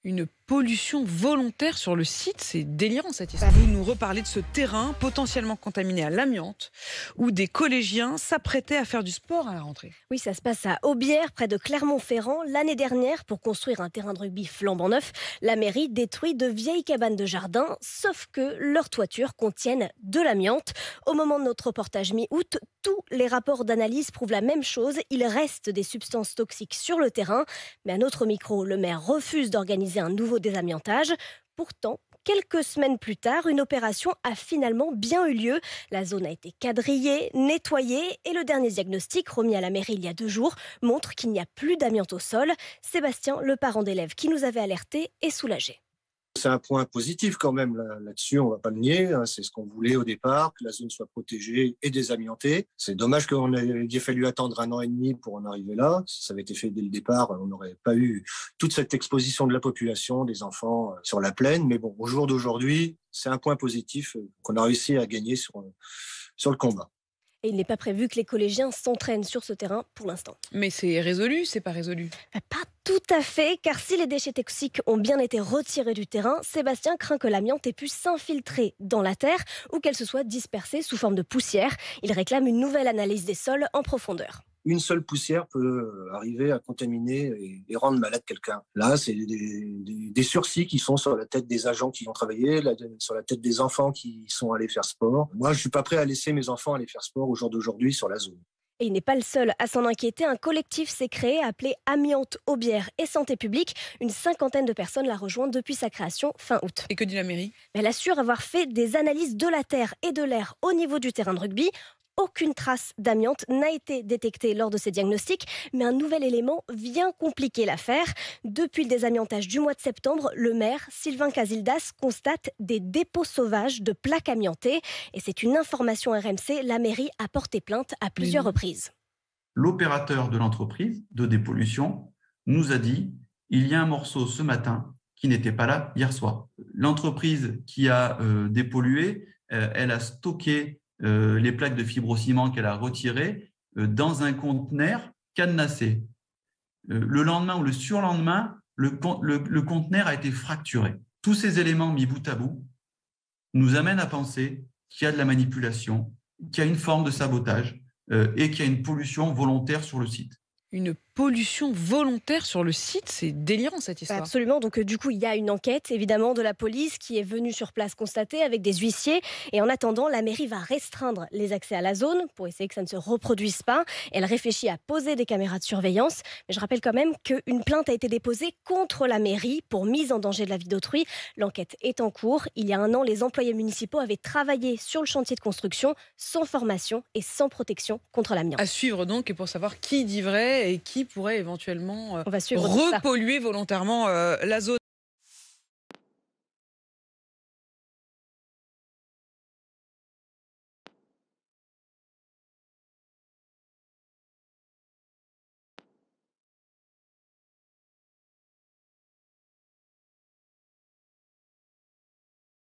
Une pollution volontaire sur le site, c'est délirant cette histoire. Vous nous reparlez de ce terrain potentiellement contaminé à l'amiante où des collégiens s'apprêtaient à faire du sport à la rentrée. Oui, ça se passe à Aubière, près de Clermont-Ferrand. L'année dernière, pour construire un terrain de rugby flambant neuf, la mairie détruit de vieilles cabanes de jardin, sauf que leurs toitures contiennent de l'amiante. Au moment de notre reportage mi-août, tous les rapports d'analyse prouvent la même chose. Il reste des substances toxiques sur le terrain. Mais à notre micro, le maire refuse d'organiser un nouveau désamiantage. Pourtant, quelques semaines plus tard, une opération a finalement bien eu lieu. La zone a été quadrillée, nettoyée et le dernier diagnostic remis à la mairie il y a 2 jours montre qu'il n'y a plus d'amiante au sol. Sébastien, le parent d'élève qui nous avait alertés, est soulagé. C'est un point positif quand même là-dessus, on va pas le nier. C'est ce qu'on voulait au départ, que la zone soit protégée et désamiantée. C'est dommage qu'on ait fallu attendre 1 an et demi pour en arriver là. Si ça avait été fait dès le départ, on n'aurait pas eu toute cette exposition de la population, des enfants sur la plaine. Mais bon, au jour d'aujourd'hui, c'est un point positif qu'on a réussi à gagner sur le combat. Et il n'est pas prévu que les collégiens s'entraînent sur ce terrain pour l'instant. Mais c'est résolu, c'est pas résolu. Pas tout à fait, car si les déchets toxiques ont bien été retirés du terrain, Sébastien craint que l'amiante ait pu s'infiltrer dans la terre ou qu'elle se soit dispersée sous forme de poussière. Il réclame une nouvelle analyse des sols en profondeur. Une seule poussière peut arriver à contaminer et rendre malade quelqu'un. Là, c'est des sursis qui sont sur la tête des agents qui ont travaillé, sur la tête des enfants qui sont allés faire sport. Moi, je suis pas prêt à laisser mes enfants aller faire sport au jour d'aujourd'hui sur la zone. Et il n'est pas le seul à s'en inquiéter. Un collectif s'est créé appelé Amiante, Aubière et Santé publique. Une cinquantaine de personnes l'a rejoint depuis sa création fin août. Et que dit la mairie? Elle assure avoir fait des analyses de la terre et de l'air au niveau du terrain de rugby. Aucune trace d'amiante n'a été détectée lors de ces diagnostics, mais un nouvel élément vient compliquer l'affaire. Depuis le désamiantage du mois de septembre, le maire, Sylvain Casildas, constate des dépôts sauvages de plaques amiantées. Et c'est une information RMC, la mairie a porté plainte à plusieurs reprises. L'opérateur de l'entreprise de dépollution nous a dit « il y a un morceau ce matin qui n'était pas là hier soir ». L'entreprise qui a dépollué, elle a stocké les plaques de fibrociment qu'elle a retirées dans un conteneur cadenassé. Le lendemain ou le surlendemain, le conteneur a été fracturé. Tous ces éléments mis bout à bout nous amènent à penser qu'il y a de la manipulation, qu'il y a une forme de sabotage et qu'il y a une pollution volontaire sur le site. Une pollution volontaire sur le site, c'est délirant cette histoire. Absolument, donc du coup il y a une enquête évidemment de la police qui est venue sur place constater avec des huissiers et en attendant la mairie va restreindre les accès à la zone pour essayer que ça ne se reproduise pas. Elle réfléchit à poser des caméras de surveillance, mais je rappelle quand même qu'une plainte a été déposée contre la mairie pour mise en danger de la vie d'autrui. L'enquête est en cours. Il y a 1 an, les employés municipaux avaient travaillé sur le chantier de construction sans formation et sans protection contre l'amiante. À suivre donc, et pour savoir qui dit vrai et qui pourrait éventuellement On va suivre repolluer volontairement la zone.